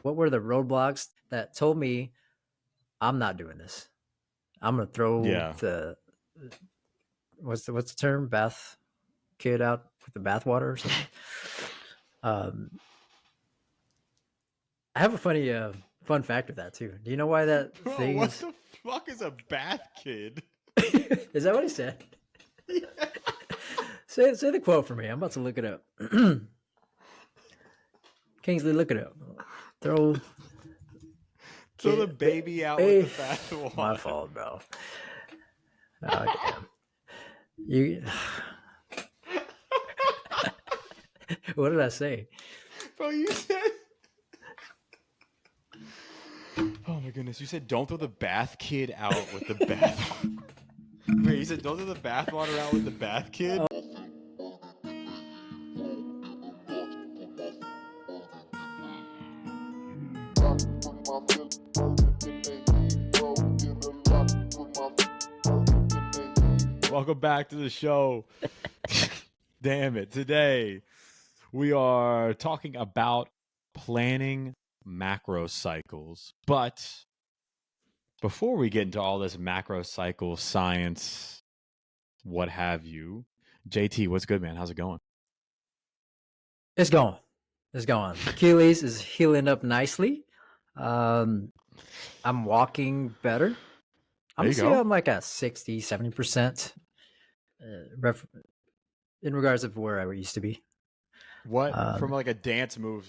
what were the roadblocks that told me I'm not doing this? I'm gonna throw Yeah. the what's the term, bath kid out with the bathwater or something. I have a funny fun fact of that too. Do you know why that Bro, thing what is? the fuck is a bath kid? Is that what he said? Say the quote for me. I'm about to look it up. Kingsley, look it up. Throw Throw the kid, baby out with the bath water. My fault, bro. Oh, damn. You. What did I say? Bro, you said. Oh my goodness, you said don't throw the bath kid out with the bath. Wait, you said don't throw the bath water out with the bath kid? Welcome back to the show. Damn it. Today, we are talking about planning macro cycles. But before we get into all this macro cycle science, what have you, JT, what's good, man? How's it going? It's going. Achilles is healing up nicely. I'm walking better. I'm There gonna you say go. I'm like at 60, 70% in regards of where I used to be. What from like a dance move,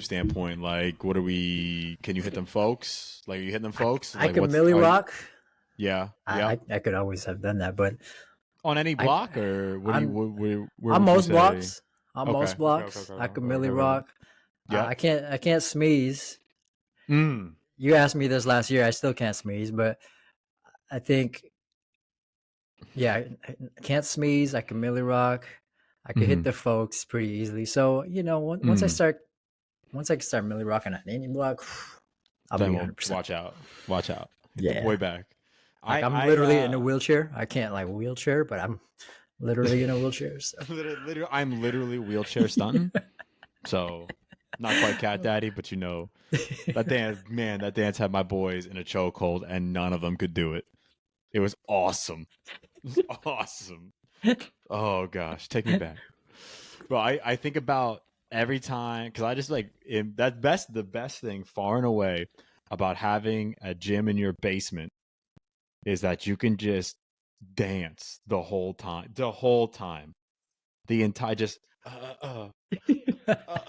standpoint, like what are we, can you hit them folks? Like, are you hitting them folks? I Like, could milli rock. Yeah. I could always have done that, but On any block, or what do you, where on would you most say? blocks. On Okay. most blocks, I could milli rock. Yeah. I can't sneeze. You asked me this last year. I still can't sneeze, but I think, yeah, I can't sneeze. I can milli rock. I could hit the folks pretty easily. So once I can start milli rocking on any block, I'll be 100%. Watch out. Hit the Yeah. boy back. Like I'm literally in a wheelchair. I can't like wheelchair, but I'm literally in a wheelchair. So. I'm literally wheelchair stunting. So not quite cat daddy, but that dance had my boys in a chokehold, and none of them could do it. It was awesome. Oh gosh, take me back. But I think about every time, because I just the best thing far and away about having a gym in your basement is that you can just dance the whole time, the entire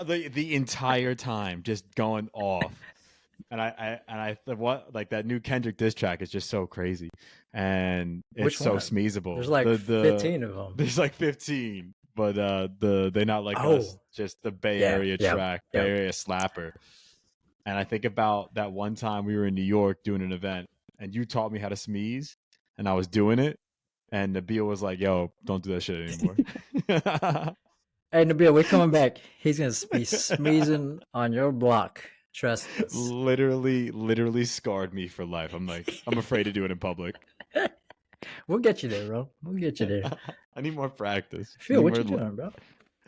the entire time, just going off. And that new Kendrick diss track is just so crazy, and it's so smeezable. There's like 15 of them. There's like 15, but They Not Like Us, just the Bay Area track, Bay Area slapper. And I think about that one time we were in New York doing an event, and you taught me how to sneeze, and I was doing it, and Nabil was like, "Yo, don't do that shit anymore." Hey, Nabil, we're coming back. He's gonna be sneezing on your block. Trust us. Literally scarred me for life. I'm afraid to do it in public. We'll get you there, bro. We'll get you there. I need more practice. Phil, what you doing, bro?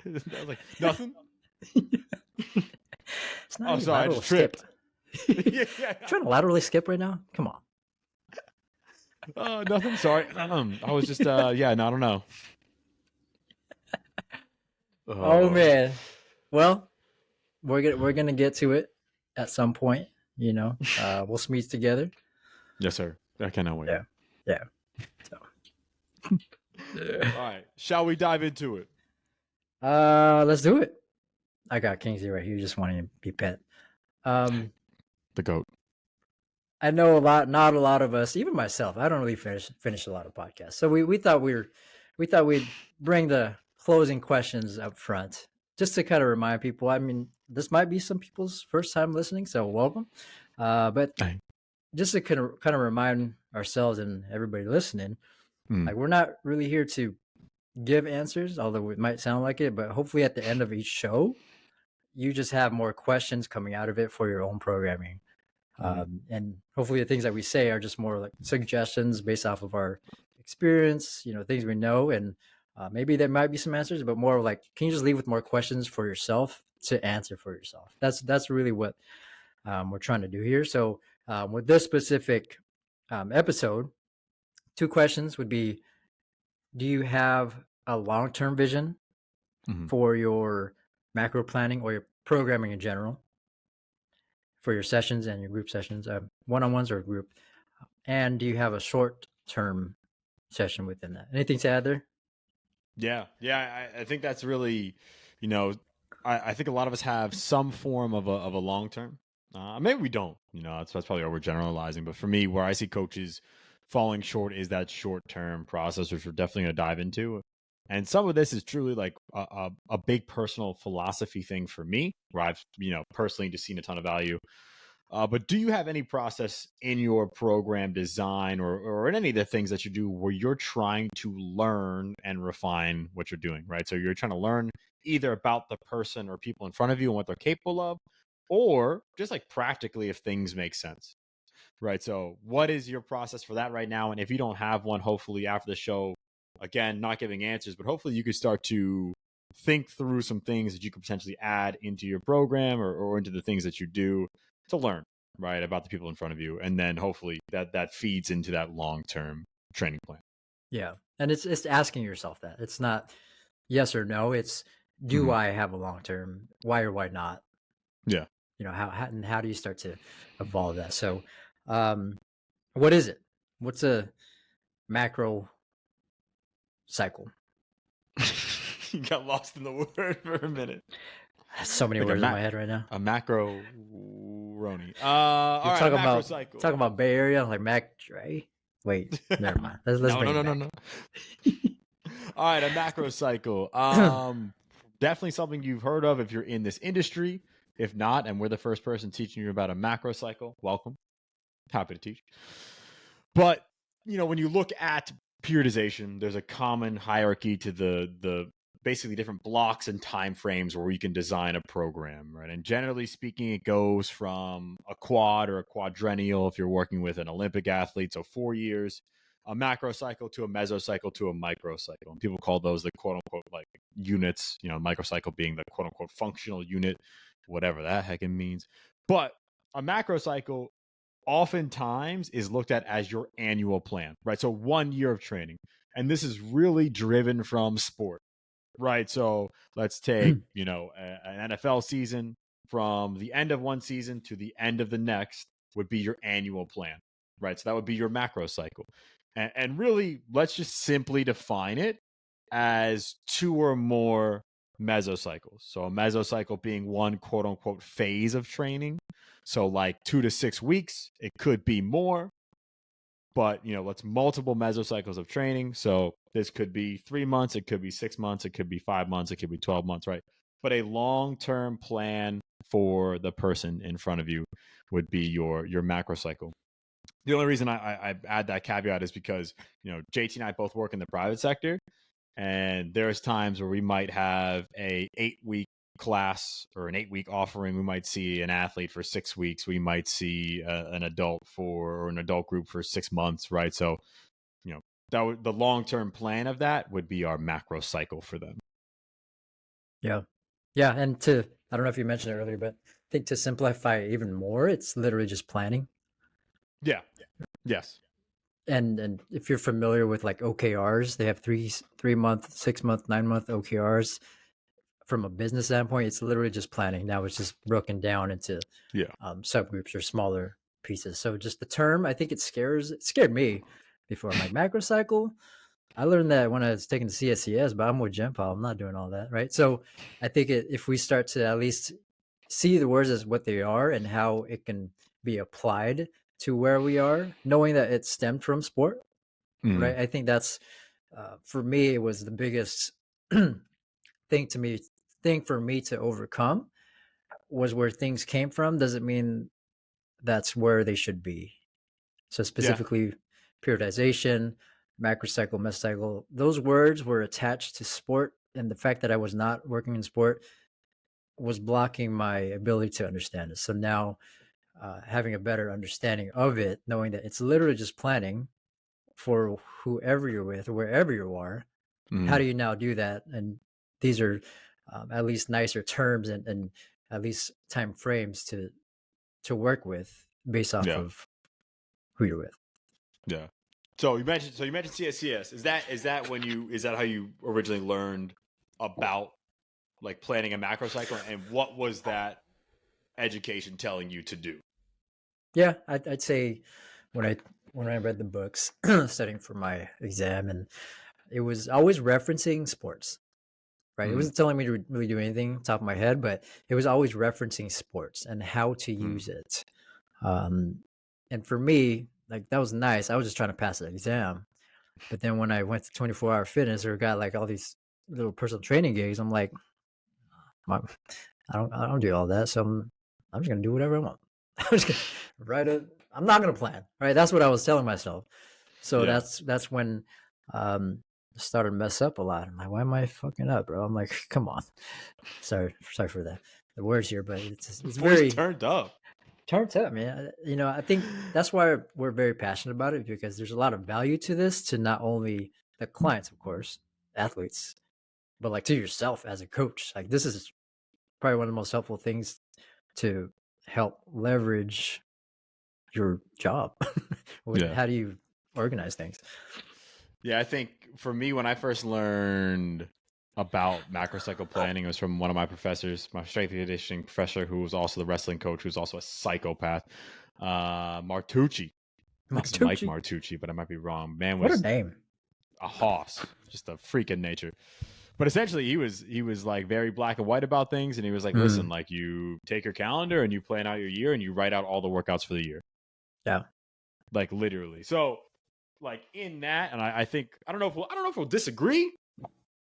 I was like, nothing. It's not even lateral skip. Trying to laterally skip right now? Come on. Oh, nothing. Sorry. I was just I don't know. Oh man. Well, we're gonna get to it at some point. We'll meet together. Yes, sir. I cannot wait. Yeah. So. All right. Shall we dive into it? Let's do it. I got Kingsley right here, just wanting to be pet. The GOAT. I know not a lot of us, even myself, I don't really finish a lot of podcasts. So we thought we'd bring the closing questions up front, just to kind of remind people. I mean, this might be some people's first time listening, so welcome. But just to kind of remind ourselves and everybody listening, like we're not really here to give answers, although it might sound like it, but hopefully at the end of each show, you just have more questions coming out of it for your own programming. And hopefully the things that we say are just more like suggestions based off of our experience, things we know. And Maybe there might be some answers, but more like, can you just leave with more questions for yourself to answer for yourself? That's really what we're trying to do here. So with this specific episode, 2 questions would be: do you have a long-term vision Mhm. for your macro planning or your programming in general, for your sessions and your group sessions, one-on-ones or group? And do you have a short-term session within that? Anything to add there? Yeah. I think that's really, you know, I think a lot of us have some form of a long term. Maybe we don't. That's probably what we're generalizing. But for me, where I see coaches falling short is that short term process, which we're definitely going to dive into. And some of this is truly like a big personal philosophy thing for me, where I've personally just seen a ton of value. But do you have any process in your program design or in any of the things that you do where you're trying to learn and refine what you're doing, right? So you're trying to learn either about the person or people in front of you and what they're capable of, or just like practically if things make sense, right? So what is your process for that right now? And if you don't have one, hopefully after the show, again, not giving answers, but hopefully you could start to think through some things that you could potentially add into your program or into the things that you do to learn, right, about the people in front of you. And then hopefully that feeds into that long-term training plan. Yeah, and it's asking yourself that. It's not yes or no. It's, do Mm-hmm. I have a long term? Why or why not? Yeah. How do you start to evolve that? So, um, what is it? What's a macro cycle? You got lost in the word for a minute. So many Like words in my head right now. a macro roni. You're All right, a macro cycle. talking about Bay Area, like Mac Dre. Wait, never mind. Let's No, bring no, it no, no, back. no. All right, a macro cycle. Definitely something you've heard of if you're in this industry. If not, and we're the first person teaching you about a macro cycle, welcome. Happy to teach. But when you look at periodization, there's a common hierarchy to the basically different blocks and time frames where you can design a program, right? And generally speaking, it goes from a quad or a quadrennial if you're working with an Olympic athlete, so 4 years, a macro cycle to a mesocycle to a microcycle. And people call those the quote unquote like units, microcycle being the quote unquote functional unit, whatever that heck it means. But a macro cycle oftentimes is looked at as your annual plan, right? So 1 year of training. And this is really driven from sport, right? So let's take, an NFL season from the end of one season to the end of the next would be your annual plan, right? So that would be your macro cycle. And really, let's just simply define it as two or more mesocycles. So a mesocycle being one quote unquote phase of training. So like 2 to 6 weeks, it could be more, but let's multiple mesocycles of training. So this could be 3 months, it could be 6 months, it could be 5 months, it could be 12 months, right? But a long-term plan for the person in front of you would be your macro cycle. The only reason I add that caveat is because JT and I both work in the private sector, and there's times where we might have a 8 week class or an 8 week offering. We might see an athlete for 6 weeks. We might see an adult or an adult group for 6 months, right? So, the long term plan of that would be our macro cycle for them. Yeah, yeah, and I don't know if you mentioned it earlier, but I think to simplify it even more, it's literally just planning. Yeah. Yes. And if you're familiar with like OKRs, they have 3 month, 6 month, 9 month OKRs. From a business standpoint, it's literally just planning. Now it's just broken down into Yeah. subgroups or smaller pieces. So just the term, I think it scared me before. I'm like, macro cycle. I learned that when I was taking the CSCS, but I'm with Genpal. I'm not doing all that, right? So I think if we start to at least see the words as what they are and how it can be applied to where we are, knowing that it stemmed from sport, Mm. right? I think that's for me, it was the biggest thing to me thing for me to overcome, was where things came from doesn't mean that's where they should be. So Yeah. specifically periodization, macrocycle, mesocycle, those words were attached to sport, and the fact that I was not working in sport was blocking my ability to understand it. So now having a better understanding of it, knowing that it's literally just planning for whoever you're with or wherever you are, How do you now do that? And these are at least nicer terms and at least time frames to work with based off Yeah. of who you're with. Yeah. So you mentioned CSCS. Is that how you originally learned about like planning a macro cycle, and what was that education telling you to do? Yeah, I'd say when I read the books studying for my exam, and it was always referencing sports, right? It Mm-hmm. wasn't telling me to really do anything top of my head, but it was always referencing sports and how to Mm-hmm. use it. Um, and for me, like that was nice. I was just trying to pass the exam. But then when I went to 24-hour fitness or got like all these little personal training gigs, I'm like, I don't do all that. So I'm just gonna do whatever I want. I'm just gonna write it. I'm not gonna plan. Right. That's what I was telling myself. So Yeah. that's when I started to mess up a lot. I'm like, why am I fucking up, bro? I'm like, come on. Sorry for the words here, but it's Voice very turned up. turned up, man. You know, I think that's why we're very passionate about it, because there's a lot of value to this, to not only the clients, of course, athletes, but like to yourself as a coach. Like this is probably one of the most helpful things to help leverage your job. Yeah. How do you organize things? Yeah, I think for me, when I first learned about macrocycle planning, it was from one of my professors, my strength and conditioning professor, who was also the wrestling coach, who's also a psychopath, Martucci. I think it's Mike Montucci. Martucci, but I might be wrong. Man What a was name. a hoss, just a freak of nature. But essentially, he was like very black and white about things, and he was like, "Listen, Mm, like you take your calendar and you plan out your year, and you write out all the workouts for the year, yeah. like literally." So, like in that, and I think I don't know if we'll disagree,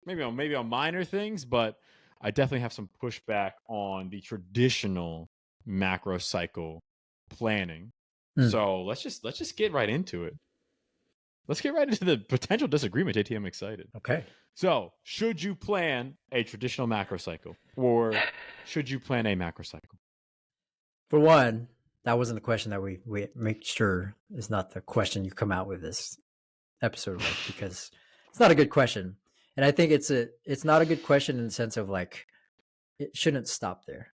maybe on minor things, but I definitely have some pushback on the traditional macro cycle planning. Mm, So let's just get right into it. Let's get right into the potential disagreement, JT. I'm excited. okay. So, should you plan a traditional macro cycle, or should you plan a macro cycle? For one, that wasn't the question that we make sure is not the question you come out with this episode with, because it's not a good question. And I think it's not a good question in the sense of like it shouldn't stop there.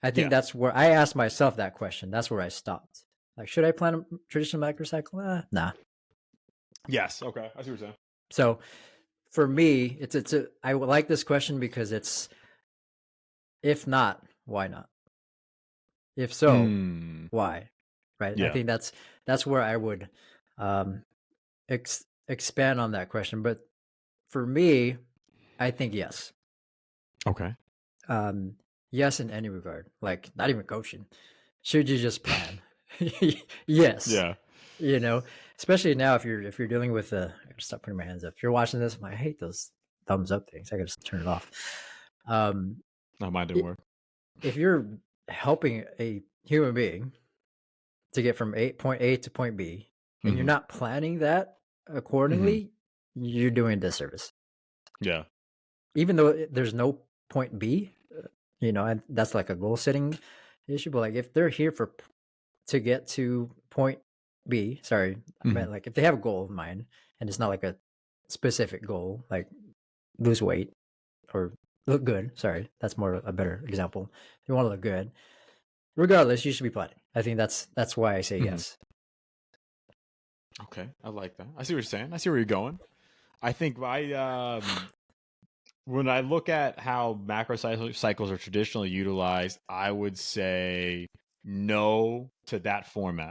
I think Yeah. that's where I asked myself that question. That's where I stopped. Like, should I plan a traditional macrocycle? Nah. Yes. Okay. I see what you're saying. So for me, I like this question because it's, if not, why not? If so, Mm, why? Right. I yeah. think that's where I would um, expand on that question. But for me, I think yes. Okay. Um, yes, in any regard. Like not even coaching. Should you just plan? Yes. Yeah. You know, especially now if you're dealing with I gotta stop putting my hands up. If you're watching this, I hate those thumbs up things. I gotta just turn it off. Um, No, mine didn't i- work. if you're helping a human being to get from point A to point B, and you're Hmm. not planning that Hmm. accordingly, you're doing a disservice. Yeah. Even though there's no point B, and that's like a goal setting issue. But like if they're here to get to point B, sorry, I Hmm. meant like if they have a goal in mind and it's not like a specific goal, like lose weight or look good. Sorry, that's more a better example. If you want to look good, regardless, you should be planning. I think that's why I say Hmm. yes. Okay. I like that. I see what you're saying. I see where you're going. I think when I look at how cycles are traditionally utilized, I would say no to that format.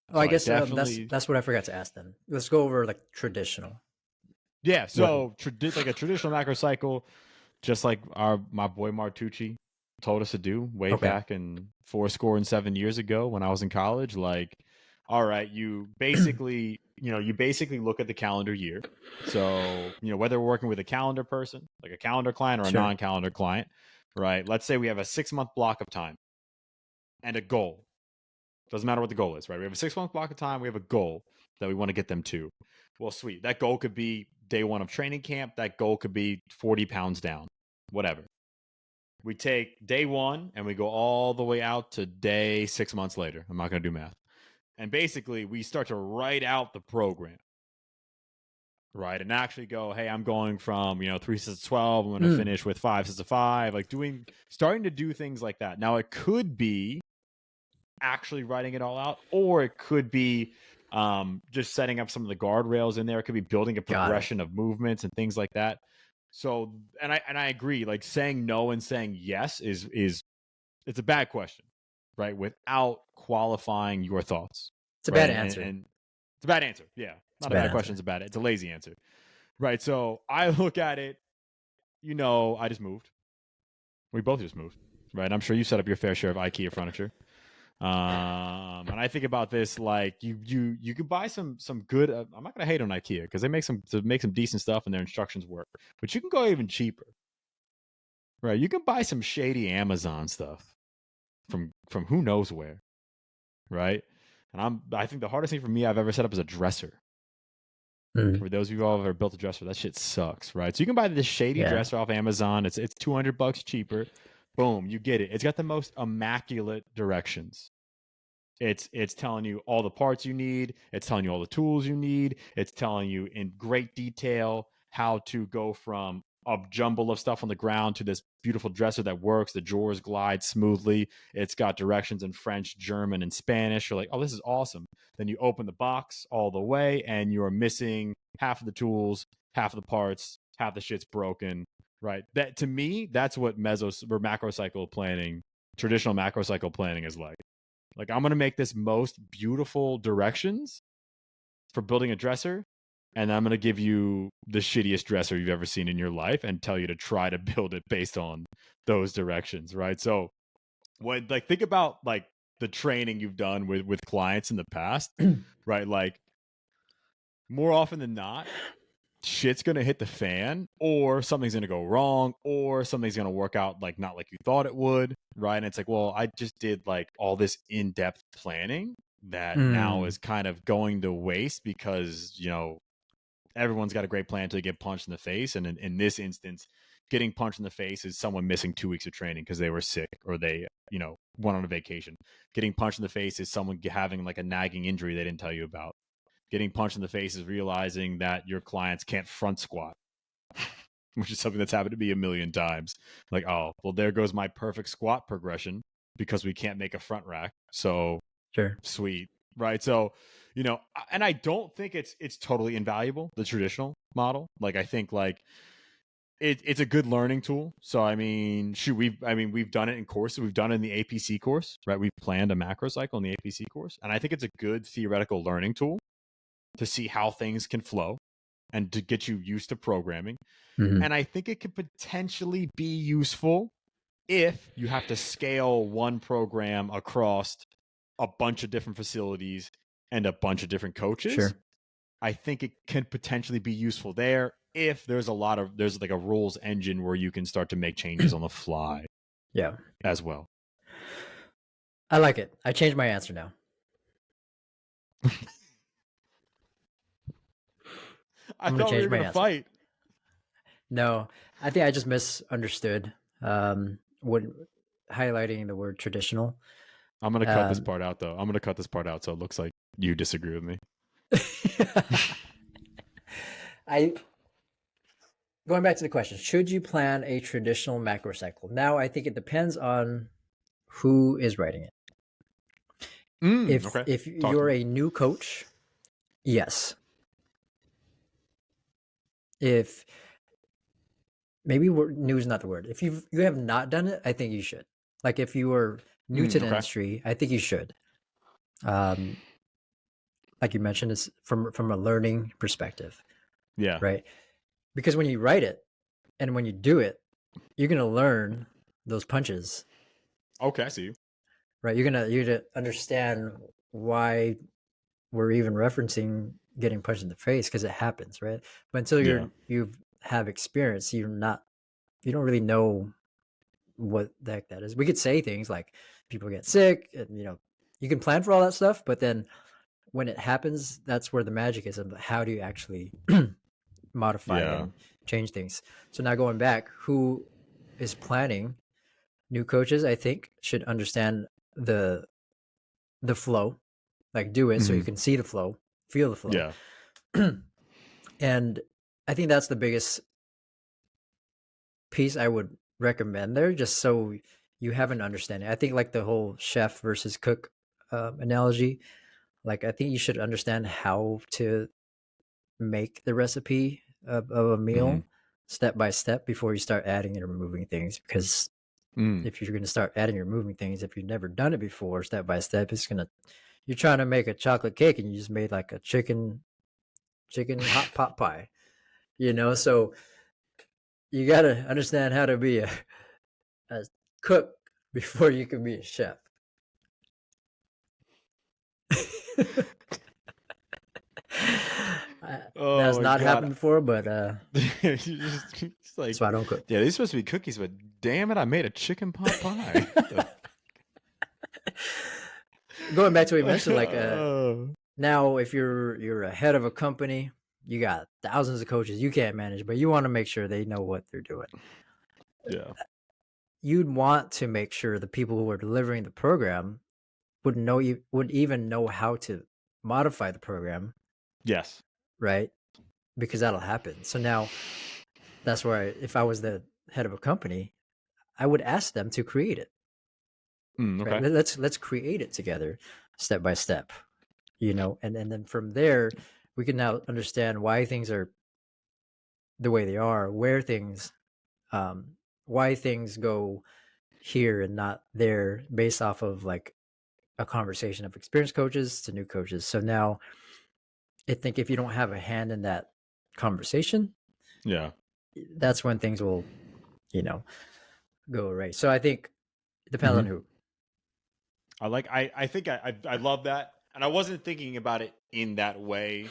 Oh, So I I guess definitely, that's what I forgot to ask then. Let's go over like traditional. yeah. What? So like a traditional macro cycle, just like my boy Martucci told us to do way Okay. back in 4 and 7 years ago when I was in college. Like, all right, you basically look at the calendar year. So whether we're working with a calendar person, like a calendar client, or a Sure. non-calendar client, right? Let's say we have a 6 month block of time and a goal. Doesn't matter what the goal is, right? We have a 6 month block of time. We have a goal that we want to get them to. Well, sweet. That goal could be day one of training camp. That goal could be 40 pounds down, whatever. We take day one and we go all the way out to day 6 months later. I'm not going to do math. And basically, we start to write out the program. right? And actually go, hey, I'm going from 3 sets of 12. I'm going to finish with 5 sets of 5. Like starting to do things like that. Now it could be actually writing it all out, or it could be just setting up some of the guardrails in there. It could be building a progression of movements and things like that. So, and I agree. Like saying no and saying yes is it's a bad question, right? Without qualifying your thoughts, It's a right? bad And, answer. and it's a bad answer. Yeah, It's a not a bad bad question. answer. It's a lazy answer, right? So I look at it. I just moved. We both just moved, right? I'm sure you set up your fair share of IKEA furniture. And I think about this like you could buy some good. I'm not gonna hate on IKEA because they make some decent stuff and their instructions work, but you can go even cheaper, right? You can buy some shady Amazon stuff from who knows where, right? And I think the hardest thing for me I've ever set up is a dresser. For those of you all who have ever built a dresser, that shit sucks, right? So you can buy this shady dresser off Amazon. It's $200 cheaper. Boom, you get it. It's got the most immaculate directions. It's telling you all the parts you need. It's telling you all the tools you need. It's telling you in great detail how to go from a jumble of stuff on the ground to this beautiful dresser that works. The drawers glide smoothly. It's got directions in French, German, and Spanish. You're like, oh, this is awesome. Then you open the box all the way and you're missing half of the tools, half of the parts, half the shit's broken. Right. That to me, that's what macrocycle planning, traditional macrocycle planning is like. Like, I'm going to make this most beautiful directions for building a dresser. And I'm going to give you the shittiest dresser you've ever seen in your life and tell you to try to build it based on those directions. Right. So think about like the training you've done with clients in the past, right? Like more often than not, shit's gonna hit the fan, or something's gonna go wrong, or something's gonna work out like not like you thought it would, right? And it's like, well, I just did like all this in-depth planning that now is kind of going to waste because everyone's got a great plan until you get punched in the face. And in this instance, getting punched in the face is someone missing 2 weeks of training because they were sick or they went on a vacation. Getting punched in the face is someone having like a nagging injury they didn't tell you about. Getting punched in the face is realizing that your clients can't front squat, which is something that's happened to me a million times. Like, oh, well, there goes my perfect squat progression because we can't make a front rack. So Sure. Sweet. Right. So, and I don't think it's totally invaluable, the traditional model. Like, I think like it's a good learning tool. So, I mean, we've done it in courses. We've done it in the APC course, right? We've planned a macro cycle in the APC course. And I think it's a good theoretical learning tool to see how things can flow and to get you used to programming. And I think it could potentially be useful if you have to scale one program across a bunch of different facilities and a bunch of different coaches. Sure. I think it can potentially be useful there if there's like a rules engine where you can start to make changes on the fly. Yeah. As well. I like it. I changed my answer now. I thought we were going to fight. No, I think I just misunderstood when highlighting the word traditional. I'm going to cut this part out, though. I'm going to cut this part out so it looks like you disagree with me. Going back to the question, should you plan a traditional macro cycle? Now, I think it depends on who is writing it. If you're a new coach, yes. If maybe new is not the word. If you have not done it, I think you should. Like if you are new to the industry, I think you should. Like you mentioned, it's from a learning perspective. Yeah. Right. Because when you write it and when you do it, you're gonna learn those punches. Okay, I see you. Right. You're gonna understand why we're even referencing getting punched in the face because it happens, right? But until you have experience, you don't really know what the heck that is. We could say things like people get sick, and you can plan for all that stuff, but then when it happens, that's where the magic is of how do you actually modify and change things. So now going back, who is planning? New coaches, I think, should understand the flow, like do it so you can see the flow, feel the flow. Yeah. And I think that's the biggest piece I would recommend there, just so you have an understanding. I think like the whole chef versus cook analogy, like I think you should understand how to make the recipe of a Mm-hmm. meal step by step before you start adding and removing things. Because Mm. if you're going to start adding and removing things, if you've never done it before, step by step, you're trying to make a chocolate cake and you just made like a chicken hot pot pie, So you got to understand how to be a cook before you can be a chef. Oh That's my not god. happened before, but It's like, that's why I don't cook. yeah, these supposed to be cookies, but damn it, I made a chicken pot pie. What the Going back to what you mentioned, like oh. now if you're a head of a company, you got thousands of coaches you can't manage, but you want to make sure they know what they're doing. Yeah. You'd want to make sure the people who are delivering the program would even know how to modify the program, Yes. right? Because that'll happen. So now that's where if I was the head of a company, I would ask them to create it. Right? Okay. Let's create it together, step by step. And then from there, we can now understand why things are the way they are, um, why things go here and not there, based off of like a conversation of experienced coaches to new coaches. So now I think if you don't have a hand in that conversation, Yeah. that's when things will, you know, go away. So I think it depends on Mm-hmm. who. I think I love that. And I wasn't thinking about it in that way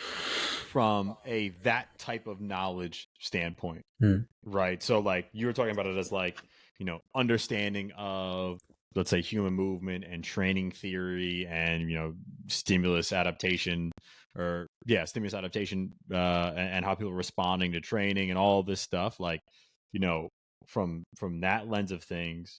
from that type of knowledge standpoint. Hmm. Right. So like you were talking about it as like, understanding of, let's say, human movement and training theory and, stimulus adaptation stimulus adaptation and how people are responding to training and all this stuff. Like, from that lens of things,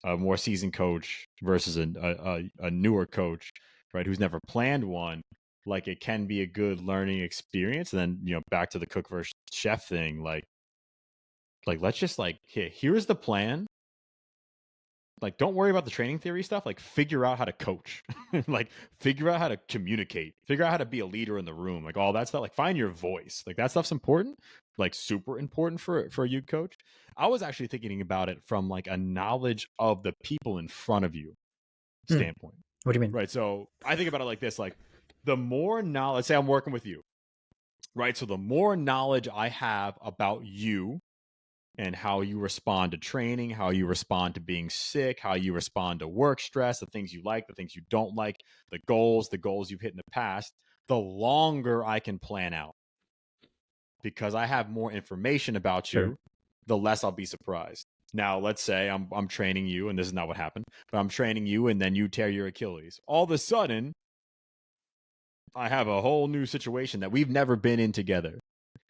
a more seasoned coach versus a newer coach, right, who's never planned one, like it can be a good learning experience. And then, back to the cook versus chef thing, like let's just like, here's the plan. Like, don't worry about the training theory stuff. Like, figure out how to coach. Like, figure out how to communicate. Figure out how to be a leader in the room. Like all that stuff. Like, find your voice. Like that stuff's important. Like super important for a youth coach. I was actually thinking about it from like a knowledge of the people in front of you Hmm. standpoint. What do you mean? Right. So I think about it like this. Like, the more knowledge, say I'm working with you, right? So the more knowledge I have about you and how you respond to training, how you respond to being sick, how you respond to work stress, the things you like, the things you don't like, the goals you've hit in the past, the longer I can plan out. Because I have more information about Sure. you, the less I'll be surprised. Now, let's say I'm training you, and this is not what happened, but I'm training you, and then you tear your Achilles. All of a sudden, I have a whole new situation that we've never been in together.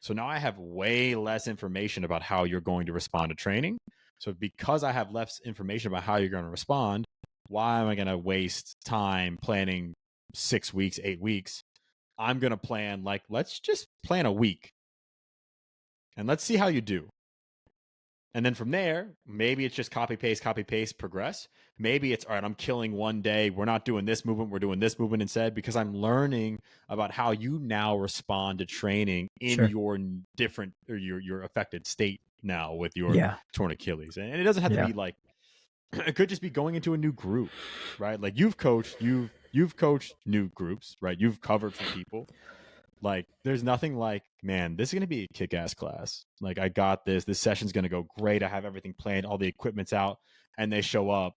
So now I have way less information about how you're going to respond to training. So because I have less information about how you're going to respond, why am I going to waste time planning 6 weeks, 8 weeks? I'm going to plan, like, let's just plan a week and let's see how you do. And then from there, maybe it's just copy, paste, progress. Maybe it's, all right, I'm killing one day. We're not doing this movement. We're doing this movement instead, because I'm learning about how you now respond to training in Sure. your different, or your affected state now with your Yeah. torn Achilles. And it doesn't have to Yeah. be like, it could just be going into a new group, right? Like you've coached new groups, right? You've covered for people. Like, there's nothing like, man, this is going to be a kick-ass class. Like, I got this. This session's going to go great. I have everything planned. All the equipment's out. And they show up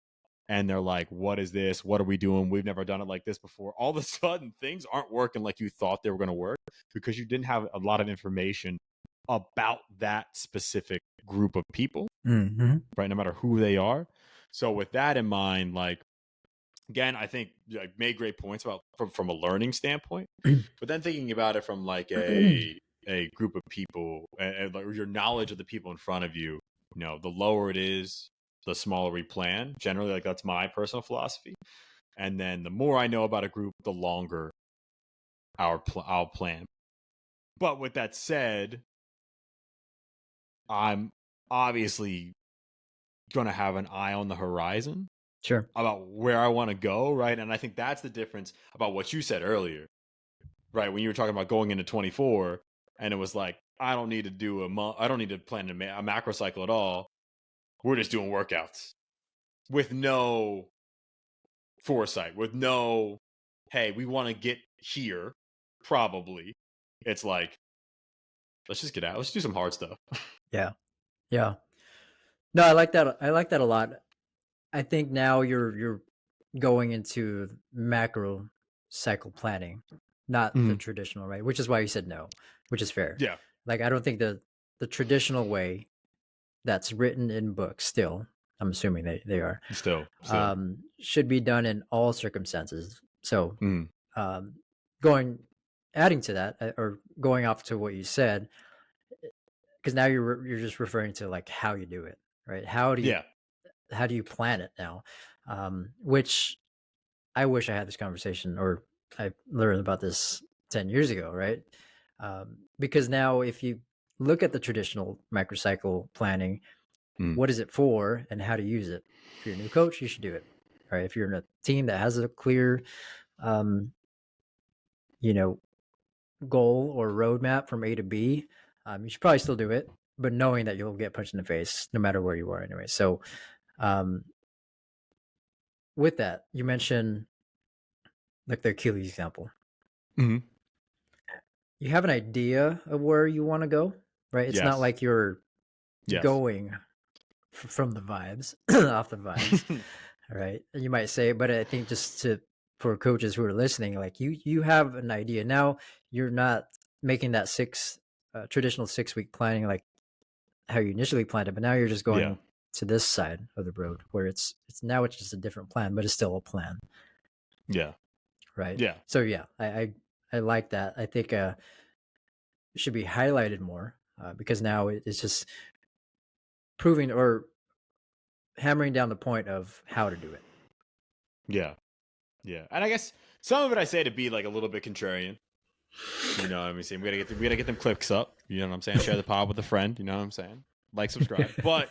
and they're like, what is this? What are we doing? We've never done it like this before. All of a sudden, things aren't working like you thought they were going to work because you didn't have a lot of information about that specific group of people, Mm-hmm. right? No matter who they are. So with that in mind, like, again, I think I made great points about from a learning standpoint, but then thinking about it from like a group of people and like your knowledge of the people in front of you, the lower it is, the smaller we plan. Generally, like that's my personal philosophy. And then the more I know about a group, the longer our plan. But with that said, I'm obviously going to have an eye on the horizon Sure. about where I want to go, right? And I think that's the difference about what you said earlier, right? When you were talking about going into 24, and it was like, I don't need to do I don't need to plan a macro cycle at all. We're just doing workouts with no foresight, with no, hey, we want to get here. Probably, it's like, let's just get out. Let's do some hard stuff. Yeah. Yeah. No, I like that. I like that a lot. I think now you're going into macro cycle planning, not the Mhm. traditional, right? Which is why you said no, which is fair. Yeah, Like I don't think the traditional way that's written in books still, I'm assuming they are, still. should be done in all circumstances. So Mm. um, going adding to that or going off to what you said, because now you're just referring to like how you do it, right? Yeah. How do you plan it now? Which I wish I had this conversation or I learned about this 10 years ago, right? Because now if you look at the traditional microcycle planning, Mm. what is it for and how to use it? If you're a new coach, you should do it. Right. If you're in a team that has a clear, um, you know, goal or roadmap from A to B, you should probably still do it, but knowing that you'll get punched in the face no matter where you are anyway. So, um, with that, you mentioned like the Achilles example. Mm. You have an idea of where you want to go, right? It's not Yes. like you're Yes. going from the vibes, off the vibes, right? You might say, but I think just to for coaches who are listening, like you have an idea now. You're not making that traditional 6 week planning like how you initially planned it, but now you're just Yeah. going to this side of the road where it's now it's just a different plan, but it's still a plan, Yeah. right? Yeah. So yeah, I like that. I think it should be highlighted more because now it's just proving or hammering down the point of how to do it. Yeah. Yeah. And I guess some of it I say to be like a little bit contrarian. You know what I'm saying? We gotta get them clicks up. You know what I'm saying? Share the pod with a friend. You know what I'm saying? Like, subscribe. But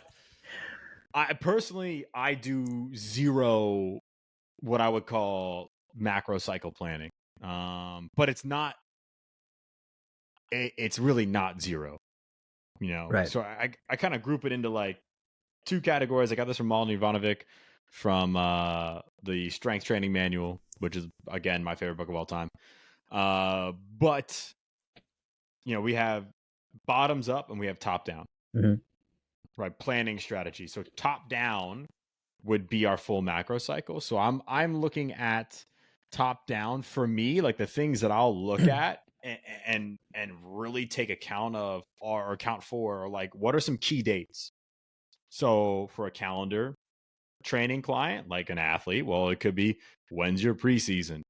I personally, I do zero what I would call macro cycle planning. But it's not. It's really not zero. You know, Right. so I kind of group it into like two categories. I got this from Malin Ivanovic from the Strength Training Manual, which is again my favorite book of all time. But you know, we have bottoms up and we have top down, Mm-hmm. right? Planning strategy. So top down would be our full macro cycle. So I'm looking at top down for me, like the things that I'll look at and really take account of or account for, or like what are some key dates. So for a calendar training client, like an athlete, well, it could be when's your preseason?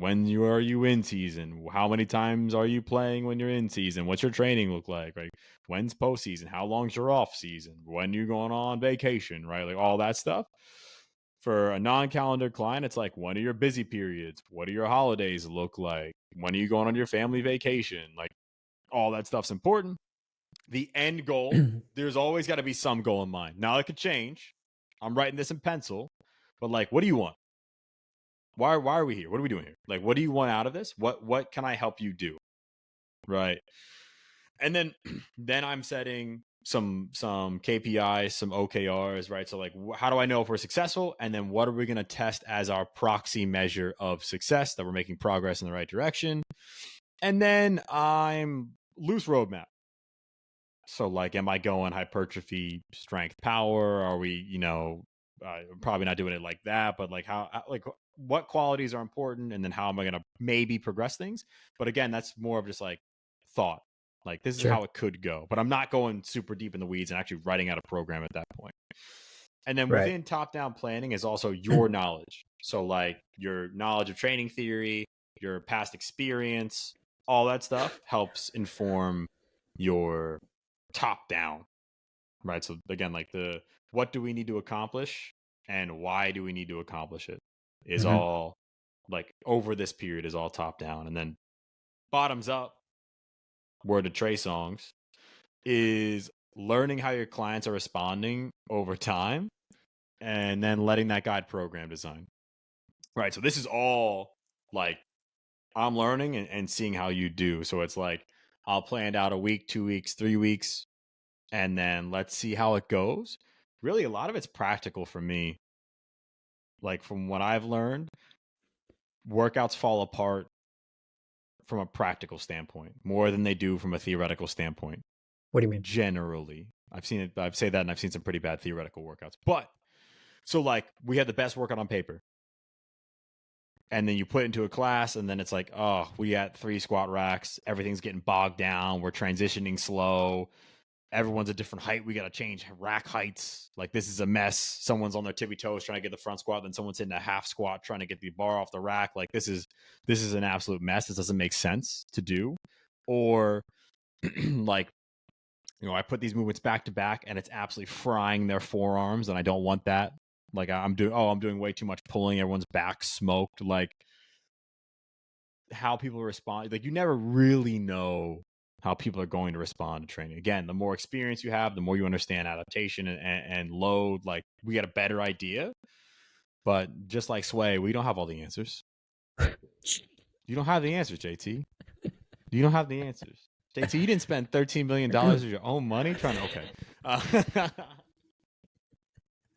Are you in season? How many times are you playing when you're in season? What's your training look like? Like when's postseason? How long's your off season? When you going on vacation? Right, like all that stuff. For a non-calendar client, it's like when are your busy periods? What do your holidays look like? When are you going on your family vacation? Like all that stuff's important. The end goal, there's always got to be some goal in mind. Now it could change. I'm writing this in pencil, but like, what do you want? Why are we here? What are we doing here? Like, what do you want out of this? What can I help you do? Right. And then then I'm setting some KPIs, some OKRs, right? So like how do I know if we're successful? And then what are we going to test as our proxy measure of success that we're making progress in the right direction? And then I'm loose roadmap. So like am I going hypertrophy, strength, power? Are we, you know, probably not doing it like that, but like how like what qualities are important and then how am I going to maybe progress things? But again, that's more of just like thought. Like this is Sure. how it could go, but I'm not going super deep in the weeds and actually writing out a program at that point. And then Right. within top-down planning is also your knowledge. So like your knowledge of training theory, your past experience, all that stuff helps inform your top-down, right? So again, like the what do we need to accomplish and why do we need to accomplish it is Mm-hmm. all like over this period is all top-down. And then bottoms up, word of Trey songs, is learning how your clients are responding over time, and then letting that guide program design. Right. So this is all like I'm learning and seeing how you do. So it's like I'll plan it out a week, 2 weeks, 3 weeks, and then let's see how it goes. Really, a lot of it's practical for me. Like from what I've learned, workouts fall apart from a practical standpoint more than they do from a theoretical standpoint. What do you mean? Generally, I've seen it. I've said that, and I've seen some pretty bad theoretical workouts. But so like we had the best workout on paper, and then you put it into a class, and then it's like, oh, we got 3 squat racks. Everything's getting bogged down. We're transitioning slow. Everyone's a different height. We got to change rack heights. Like this is a mess. Someone's on their tippy toes trying to get the front squat, then someone's hitting a half squat trying to get the bar off the rack. Like this is an absolute mess. This doesn't make sense to do. Or like, I put these movements back to back, and it's absolutely frying their forearms, and I don't want that. Like I'm doing way too much pulling. Everyone's back smoked. Like how people respond. Like you never really know how people are going to respond to training. Again, the more experience you have, the more you understand adaptation and load. Like we get a better idea. But just like Sway, we don't have all the answers. You don't have the answers, JT. You don't have the answers. JT, you didn't spend $13 million of your own money trying to. Okay.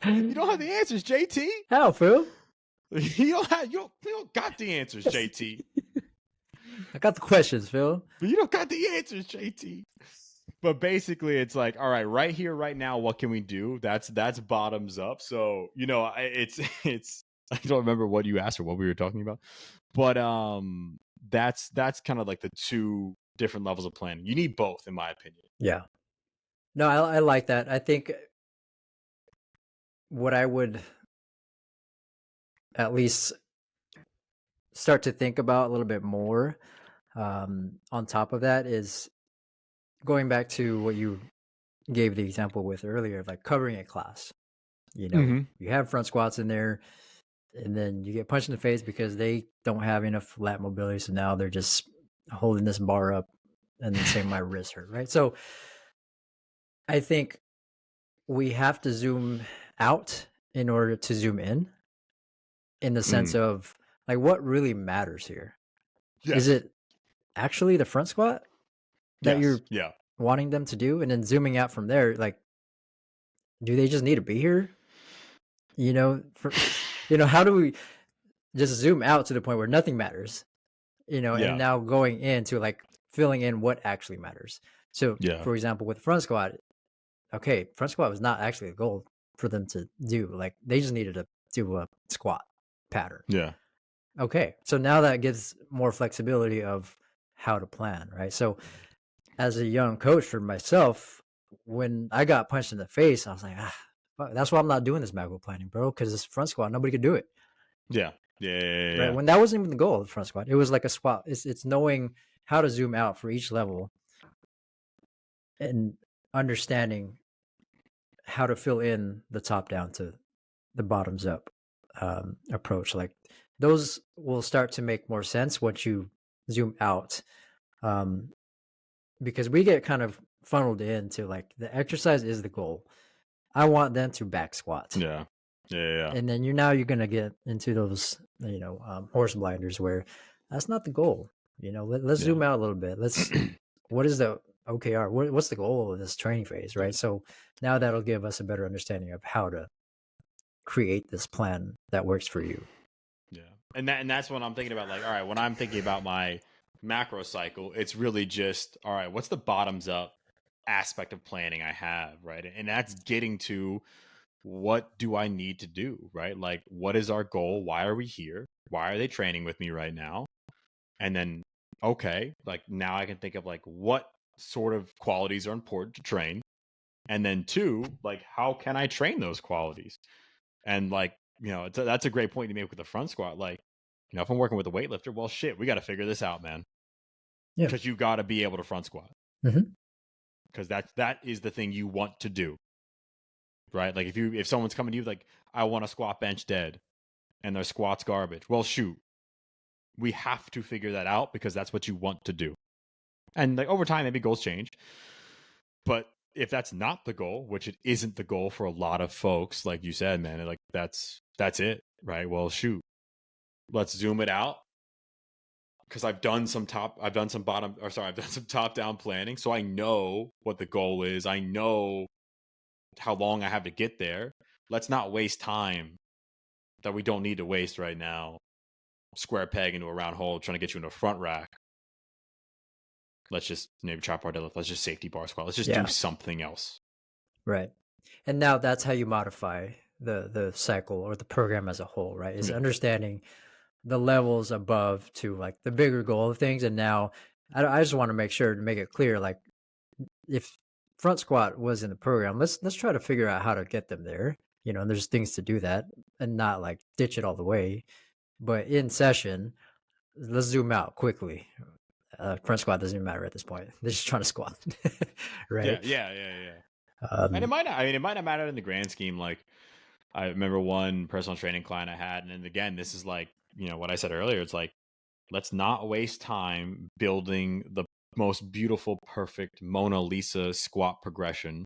You don't have the answers, JT. How, Phil? You don't got the answers, JT. I got the questions, Phil. But you don't got the answers, JT. But basically, it's like, all right here, right now, what can we do? That's bottoms up. So it's I don't remember what you asked or what we were talking about, but that's kind of like the 2 different levels of planning. You need both, in my opinion. Yeah. No, I like that. I think what I would at least start to think about a little bit more on top of that is going back to what you gave the example with earlier, like covering a class. You have front squats in there, and then you get punched in the face because they don't have enough lat mobility, so now they're just holding this bar up and then saying my wrist hurt, right? So I think we have to zoom out in order to zoom in the sense of like what really matters here. Yes. Is it actually the front squat that you're wanting them to do? And then zooming out from there, like, do they just need to be here? How do we just zoom out to the point where nothing matters, and now going into like filling in what actually matters. So for example, with front squat, okay, front squat was not actually a goal for them to do. Like they just needed to do a squat pattern. Yeah. Okay. So now that gives more flexibility of how to plan, right? So as a young coach for myself, when I got punched in the face, I was like, that's why I'm not doing this macro planning, bro, because this front squat, nobody could do it. Yeah. Right. When that wasn't even the goal of the front squat. It was like a squat. It's knowing how to zoom out for each level and understanding how to fill in the top down to the bottoms up approach. Like those will start to make more sense once you zoom out, because we get kind of funneled into like the exercise is the goal. I want them to back squat. Yeah. And then you're going to get into those, horse blinders where that's not the goal. Let's zoom out a little bit. What is the OKR? What's the goal of this training phase, right? So now that'll give us a better understanding of how to create this plan that works for you. Yeah. And that's what I'm thinking about. Like, all right, when I'm thinking about my macro cycle, it's really just, all right, what's the bottoms up aspect of planning I have, right? And that's getting to what do I need to do, right? Like, what is our goal? Why are we here? Why are they training with me right now? And then, okay, like now I can think of like what sort of qualities are important to train. And then 2, like, how can I train those qualities? And like, that's a great point you make with the front squat. Like, if I'm working with a weightlifter, well, shit, we got to figure this out, man. Yeah. Because you got to be able to front squat. Because that is the thing you want to do. Right? Like if someone's coming to you like, I want to squat bench dead and their squat's garbage. Well, shoot, we have to figure that out because that's what you want to do. And like over time, maybe goals change, but if that's not the goal, which it isn't the goal for a lot of folks, like you said, man, like that's it, right? Well, shoot, let's zoom it out, because I've done some top down planning, so I know what the goal is. I know how long I have to get there. Let's not waste time that we don't need to waste right now. Square peg into a round hole, trying to get you into a front rack. Let's just maybe tripod deadlift. Let's just safety bar squat. Let's just do something else. Right. And now that's how you modify the cycle or the program as a whole, right? Is understanding the levels above to like the bigger goal of things. And now I just want to make sure to make it clear, like if front squat was in the program, let's try to figure out how to get them there. You know, and there's things to do that and not like ditch it all the way. But in session, let's zoom out quickly. Front squat doesn't even matter at this point. They're just trying to squat, right? Yeah. And it might not. I mean, it might not matter in the grand scheme. Like, I remember one personal training client I had, and then again, this is like, what I said earlier. It's like, let's not waste time building the most beautiful, perfect Mona Lisa squat progression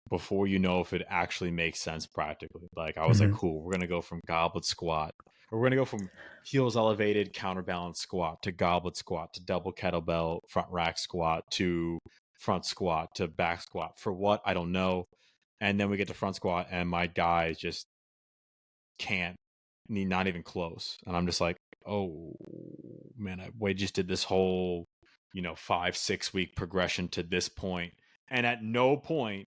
before you know if it actually makes sense practically. Like, I was like, cool, we're gonna go from goblet squat, or we're gonna go from heels elevated counterbalance squat to goblet squat to double kettlebell front rack squat to front squat to back squat. For what? I don't know. And then we get to front squat, and my guy just can't, not even close. And I'm just like, oh man, we just did this whole 5-6 week progression to this point, and at no point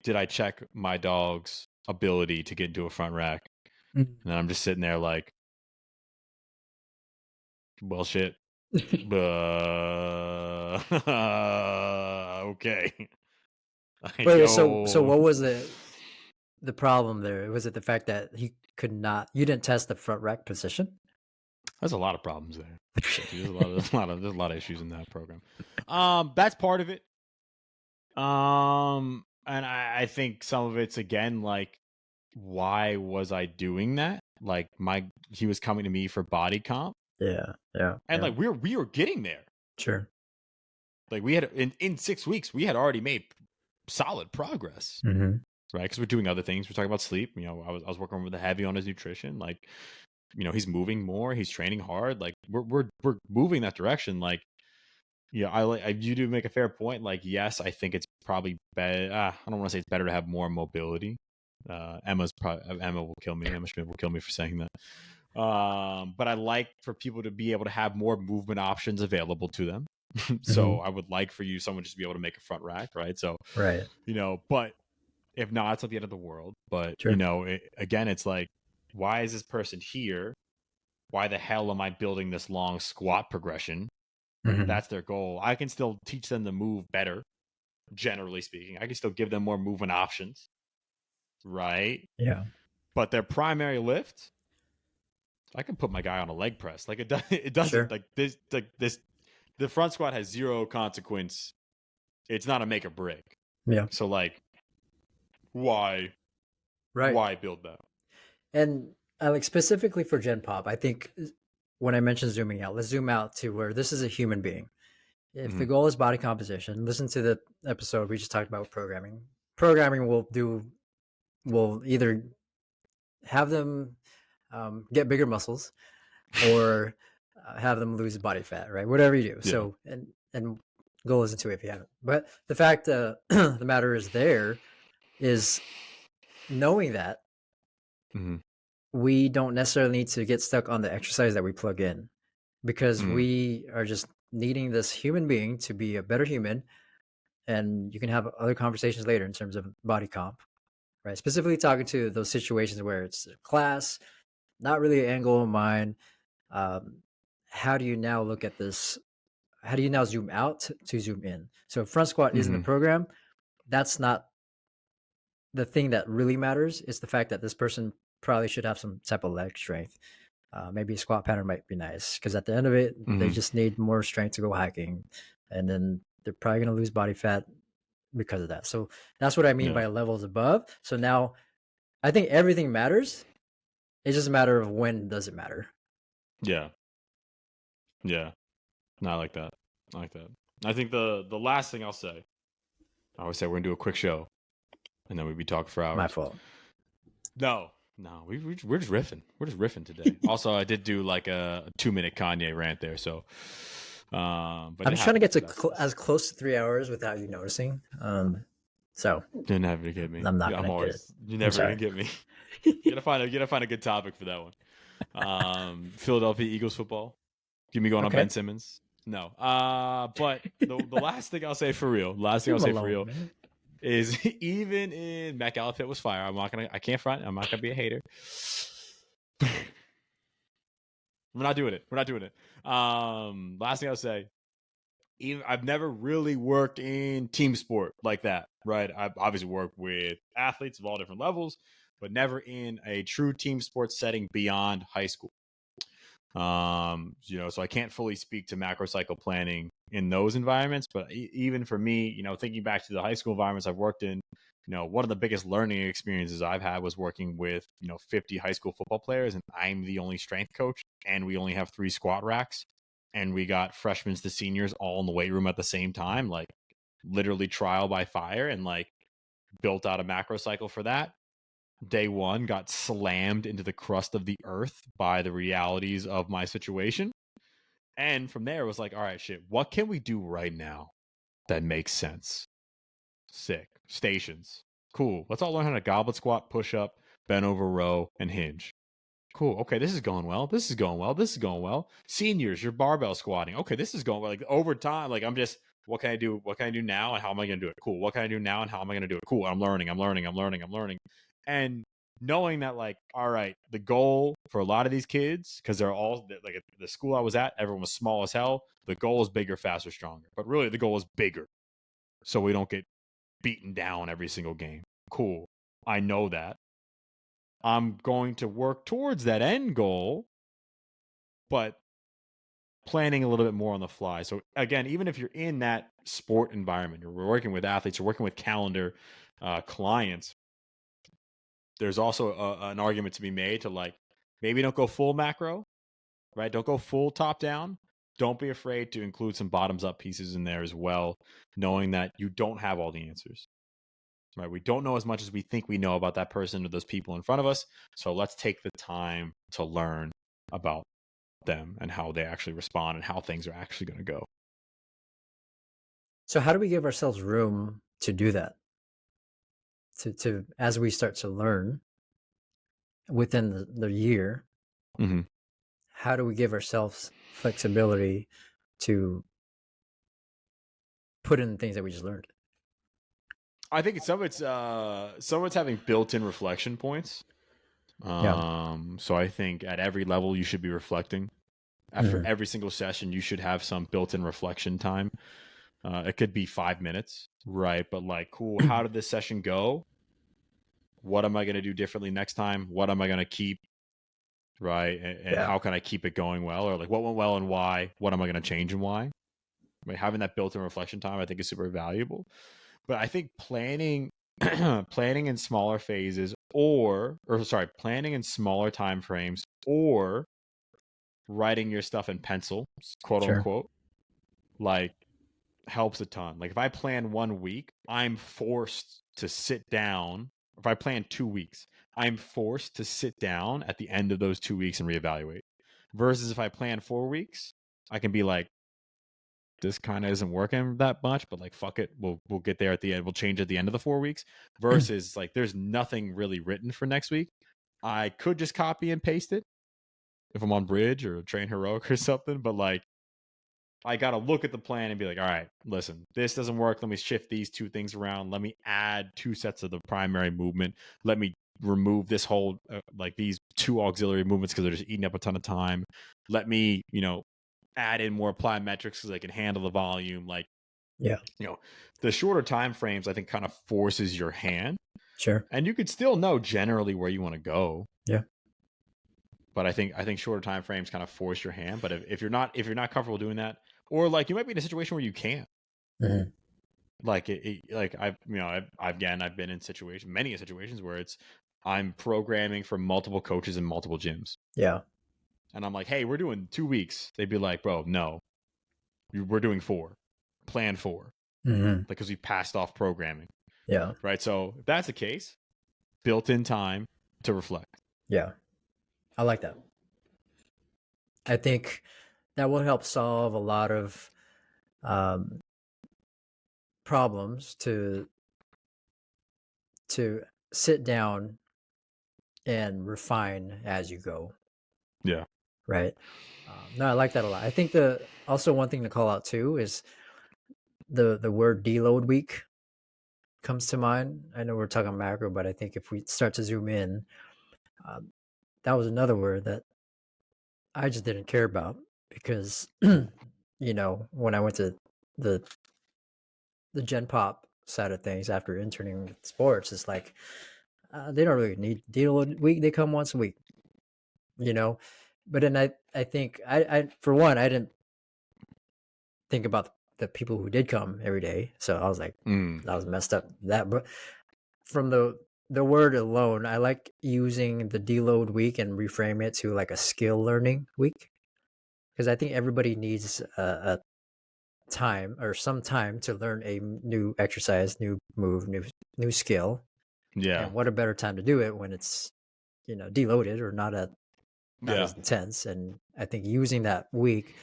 did I check my dog's ability to get into a front rack. And I'm just sitting there like, well, shit. Okay. Wait, so what was the problem there? Was it the fact that he could not? You didn't test the front rack position? There's a lot of problems there. There's a lot of issues in that program. That's part of it. And I think some of it's, again, like, why was I doing that? Like, he was coming to me for body comp. Yeah. And like we were getting there. Sure. Like, we had in 6 weeks, we had already made solid progress. Right? Because we're doing other things. We're talking about sleep. I was working with the heavy on his nutrition. Like, he's moving more. He's training hard. Like, we're moving that direction. Like, you do make a fair point. Like, yes, I think it's probably better. I don't want to say it's better to have more mobility. Emma will kill me. Emma Schmidt will kill me for saying that. But I like for people to be able to have more movement options available to them. So I would like for someone just to be able to make a front rack, right? So, right. But if not, it's not the end of the world. But, Sure. Again, it's like, why is this person here? Why the hell am I building this long squat progression? That's their goal. I can still teach them to move better, generally speaking. I can still give them more movement options, right? Yeah. But their primary lift, I can put my guy on a leg press. Like, it doesn't Sure. like this. The front squat has zero consequence. It's not a make or break. Yeah. So, like, why build that? And like specifically for Gen Pop, I think when I mentioned zooming out, let's zoom out to where this is a human being. If the goal is body composition, listen to the episode we just talked about with programming. Programming will either have them get bigger muscles or have them lose body fat, right? Whatever you do. Yeah. So and go listen to it if you haven't. But the fact the matter is knowing that we don't necessarily need to get stuck on the exercise that we plug in, because we are just needing this human being to be a better human. And you can have other conversations later in terms of body comp, right? Specifically talking to those situations where it's a class, not really an angle in mind. How do you now look at this? How do you now zoom out to zoom in? So if front squat isn't the program, that's not the thing that really matters. It's the fact that this person probably should have some type of leg strength. Maybe a squat pattern might be nice, because at the end of it, they just need more strength to go hiking. And then they're probably going to lose body fat because of that. So that's what I mean by levels above. So now I think everything matters. It's just a matter of when does it matter. Yeah. No, I like that. I think the last thing I'll say I always say we're gonna do a quick show, and then we'd be talking for hours. My fault. No, we're just riffing. We're just riffing today. Also, I did do like a 2-minute Kanye rant there, so. But I'm it just trying to get happens. to as close to 3 hours without you noticing. So You're never gonna get me. I'm not I'm gonna get it. always. You're I'm never gonna sorry. get me. You gotta find a good topic for that one. Philadelphia Eagles football. Give me going on Okay. Ben Simmons. No. But the last thing I'll say for real, Leave him alone, man. is even in Matt Gallifit was fire. I can't front. I'm not gonna be a hater. We're not doing it. Last thing I'll say, I've never really worked in team sport like that, right? I've obviously worked with athletes of all different levels, but never in a true team sports setting beyond high school. So I can't fully speak to macrocycle planning in those environments, but even for me, thinking back to the high school environments I've worked in, one of the biggest learning experiences I've had was working with, 50 high school football players, and I'm the only strength coach, and we only have 3 squat racks, and we got freshmen to seniors all in the weight room at the same time, like literally trial by fire, and like built out a macrocycle for that. Day one, got slammed into the crust of the earth by the realities of my situation. And from there, it was like, all right, shit, what can we do right now that makes sense? Sick. Stations. Cool. Let's all learn how to goblet squat, push up, bend over row, and hinge. Cool. Okay, this is going well. This is going well. This is going well. Seniors, you're barbell squatting. Okay, this is going well. Like over time, like I'm just, what can I do? What can I do now? And how am I going to do it? Cool. What can I do now? And how am I going to do it? Cool. I'm learning. And knowing that, like, all right, the goal for a lot of these kids, because they're all like at the school I was at, everyone was small as hell. The goal is bigger, faster, stronger. But really, the goal is bigger, so we don't get beaten down every single game. Cool. I know that. I'm going to work towards that end goal, but planning a little bit more on the fly. So again, even if you're in that sport environment, you're working with athletes, you're working with calendar clients, there's also an argument to be made to like, maybe don't go full macro, right? Don't go full top down. Don't be afraid to include some bottoms up pieces in there as well, knowing that you don't have all the answers. Right? We don't know as much as we think we know about that person or those people in front of us. So let's take the time to learn about them and how they actually respond and how things are actually going to go. So how do we give ourselves room to do that? To as we start to learn within the year, Mm-hmm. how do we give ourselves flexibility to put in the things that we just learned? I think some of it's having built-in reflection points. So I think at every level you should be reflecting. After every single session, you should have some built-in reflection time. It could be 5 minutes, right? But like, cool, how did this session go? What am I going to do differently next time? What am I going to keep, right? And how can I keep it going well? Or like, what went well and why? What am I going to change and why? I mean, having that built-in reflection time, I think, is super valuable. But I think planning in smaller phases planning in smaller time frames, or writing your stuff in pencil, quote unquote, like helps a ton. Like if I plan 1 week, I'm forced to sit down. If I plan 2 weeks, I'm forced to sit down at the end of those 2 weeks and reevaluate. Versus if I plan 4 weeks, I can be like, this kind of isn't working that much, but like, fuck it, we'll get there at the end. We'll change at the end of the 4 weeks. Versus like, there's nothing really written for next week. I could just copy and paste it if I'm on Bridge or Train Heroic or something, but like, I got to look at the plan and be like, all right, listen, this doesn't work. Let me shift these 2 things around. Let me add 2 sets of the primary movement. Let me remove this whole, like these 2 auxiliary movements because they're just eating up a ton of time. Let me, add in more plyometrics because I can handle the volume. Like, the shorter time frames, I think, kind of forces your hand. Sure. And you could still know generally where you want to go. Yeah. But I think shorter time frames kind of force your hand. But if you're not comfortable doing that, or like you might be in a situation where you can't. Mm-hmm. Like I've been in many situations where I'm programming for multiple coaches in multiple gyms. Yeah. And I'm like, hey, we're doing 2 weeks. They'd be like, bro, no, we're doing 4. Plan 4. Mm-hmm. because we passed off programming, Yeah. right? So if that's the case, built-in time to reflect. Yeah. I like that. I think that will help solve a lot of um, problems to sit down and refine as you go. Yeah. Right. No, I like that a lot. I think the also one thing to call out too is the word deload week comes to mind. I know we're talking macro, but I think if we start to zoom in, um, that was another word that I just didn't care about because when I went to the Gen Pop side of things after interning with sports, it's like they don't really need deload week. They come once a week, you know. But then I think I for one I didn't think about the people who did come every day. So I was like, that was messed up. That, but from the word alone, I like using the deload week and reframe it to like a skill learning week because I think everybody needs a time or some time to learn a new exercise, new move, new skill. Yeah. And what a better time to do it when it's deloaded or not as intense. And I think using that week,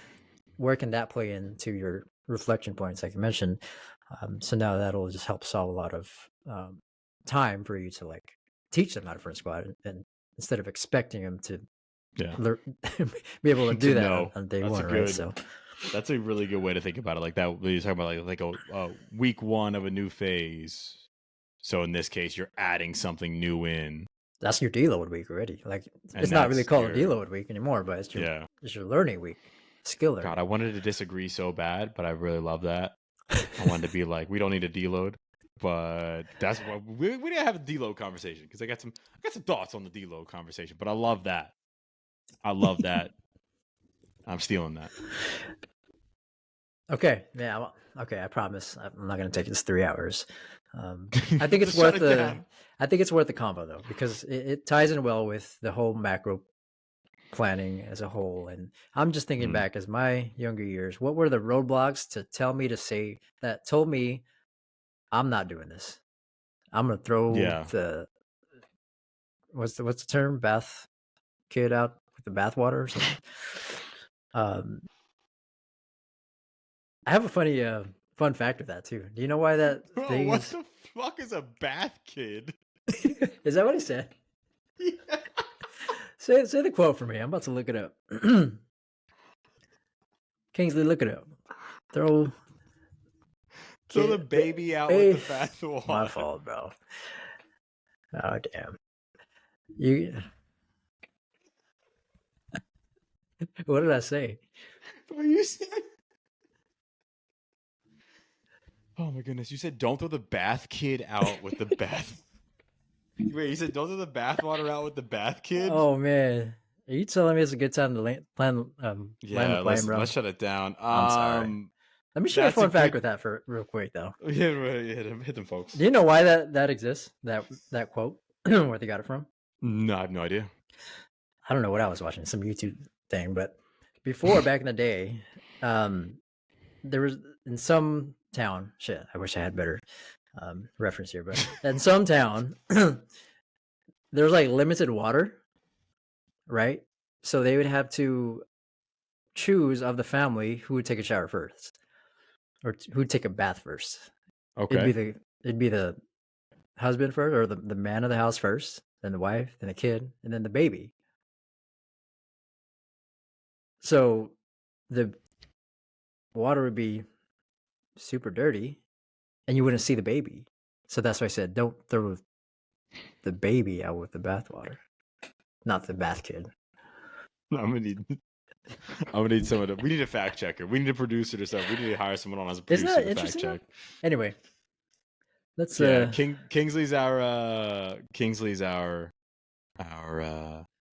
where can that play into your reflection points, like you mentioned? So now that'll just help solve a lot of time for you to like teach them how to front squat, and instead of expecting them to be able to do that know. on day That's one, right? So that's a really good way to think about it. Like that, you're talking about like a week one of a new phase. So in this case, you're adding something new in. that's your deload week already. Like And it's not really that's called a your deload week anymore, but it's your learning week, skill learning. God, I wanted to disagree so bad, but I really love that. I wanted to be like, we don't need a deload, but that's what we didn't have a deload conversation because I got some thoughts on the deload conversation. But I love that. I'm stealing that. Okay, yeah, okay. I promise I'm not going to take this 3 hours. I think it's worth I think it's worth the combo though because it ties in well with the whole macro planning as a whole. And I'm just thinking back as my younger years, what were the roadblocks to tell me to say that told me I'm not doing this. I'm gonna throw the what's the term, bath kid out with the bathwater or something. I have a funny fun fact with that too. Do you know why that thing what the fuck is a bath kid? Is that what he said? Yeah. Say the quote for me. I'm about to look it up. Kingsley, look it up. Throw the baby out with the bath water. My fault, bro. Oh damn. You. What did I say? What you said? Oh my goodness! You said don't throw the bath kid out with the bath. Wait, you said don't throw the bath water out with the bath kid? Oh man, are you telling me it's a good time to land the plane, bro? Let's shut it down. I'm sorry. Let me share a fun fact with that for real quick though. Yeah, hit them, folks. Do you know why that exists? That quote, where they got it from? No, I have no idea. I don't know what I was watching, some YouTube thing, but before back in the day, there was in some town. Shit, I wish I had better reference here, but in some town, there's like limited water, right? So they would have to choose of the family who would take a shower first, or who would take a bath first. Okay, it'd be the husband first, or the man of the house first, then the wife, then the kid, and then the baby. So the water would be super dirty and you wouldn't see the baby. So that's why I said don't throw the baby out with the bathwater, not the bath kid. I'm gonna need someone. We need a fact checker. We need a producer to stuff. We need to hire someone on as a producer. Isn't that interesting? Fact check. Anyway, let's. Kingsley's our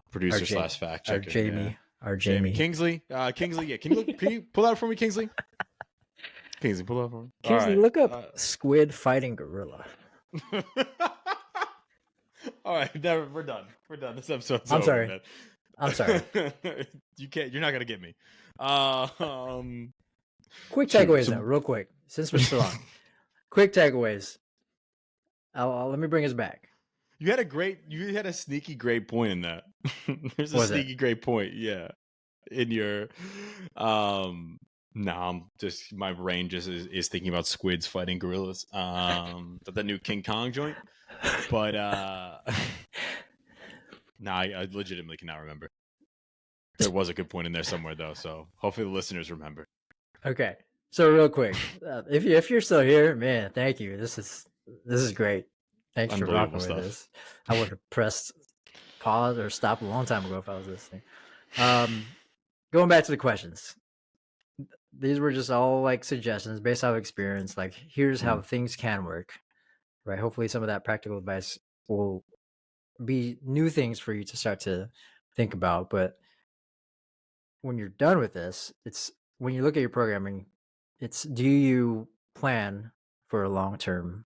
producer slash fact checker. Our Jamie. Kingsley. Kingsley. Yeah. Can you pull out for me, Kingsley? Kingsley, pull out for me. Kingsley, look up squid fighting gorilla. All right, we're done. We're done. This episode's over. Sorry. I'm sorry. You're not gonna get me. Quick takeaways though, real quick, since we're still on. quick takeaways. Let me bring us back. You had a sneaky great point in that. There's a What was it? sneaky great point, yeah. In your now I'm just my brain just is thinking about squids fighting gorillas. The new King Kong joint. But no, I legitimately cannot remember. There was a good point in there somewhere though, so hopefully the listeners remember. Okay, so real quick, if you're still here, man, thank you. This is great. Thanks for Unbelievable rocking with stuff. this. I would have pressed pause or stop a long time ago if I was listening. Going back to the questions, these were just all like suggestions based off experience. Like, here's how things can work, right? Hopefully, some of that practical advice will be new things for you to start to think about. But when you're done with this, it's when you look at your programming, it's do you plan for a long term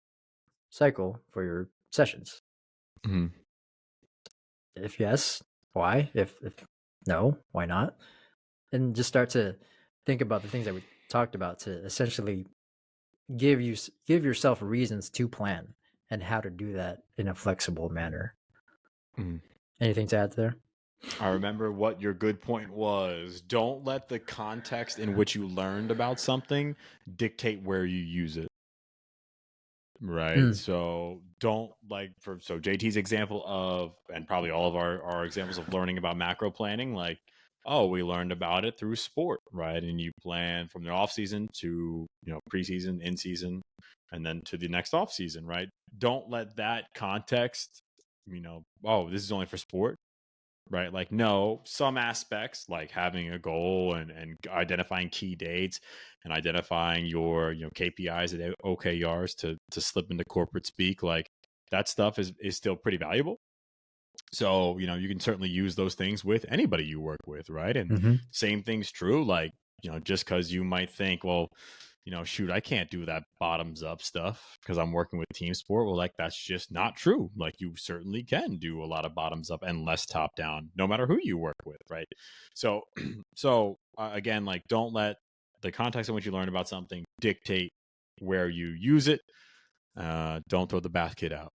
cycle for your sessions? Mm-hmm. If yes, why? If no, why not? And just start to think about the things that we talked about to essentially give yourself reasons to plan and how to do that in a flexible manner. Mm-hmm. Anything to add there? I remember what your good point was. Don't let the context in which you learned about something dictate where you use it. Right. So don't so JT's example of, and probably all of our examples of learning about macro planning, like, oh, we learned about it through sport, right? And you plan from the off season to, preseason, in season, and then to the next off season, right? Don't let that context, oh, this is only for sport. Right. Like, no, some aspects like having a goal and identifying key dates and identifying your, KPIs and OKRs to slip into corporate speak, like that stuff is still pretty valuable. So, you can certainly use those things with anybody you work with. Right. And Mm-hmm. same thing's true. Like, just because you might think, well, shoot, I can't do that bottoms up stuff because I'm working with team sport. Well, like that's just not true. Like you certainly can do a lot of bottoms up and less top down, no matter who you work with, right? So, again, like don't let the context in which you learn about something dictate where you use it. Don't throw the bath kid out.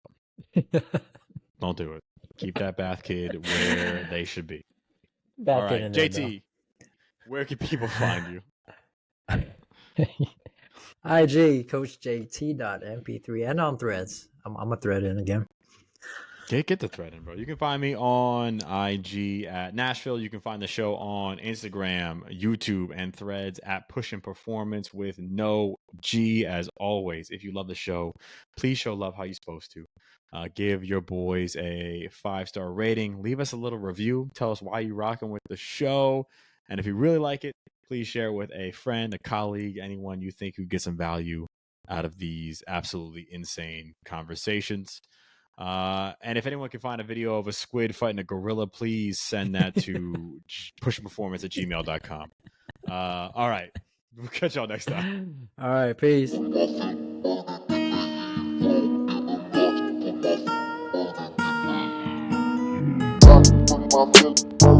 Don't do it. Keep that bath kid where they should be. All Back right, in there though. JT, where can people find you? IG Coach JT.mp3 and on threads. I'm a thread in again. Get the thread in, bro. You can find me on IG at Nashville. You can find the show on Instagram, YouTube, and threads at Pushin Performance with no G. As always, if you love the show, please show love how you're supposed to. Give your boys a 5-star rating. Leave us a little review. Tell us why you're rocking with the show. And if you really like it, please share it with a friend, a colleague, anyone you think who gets some value out of these absolutely insane conversations. And if anyone can find a video of a squid fighting a gorilla, please send that to pushperformance@gmail.com. All right. We'll catch y'all next time. All right, peace. My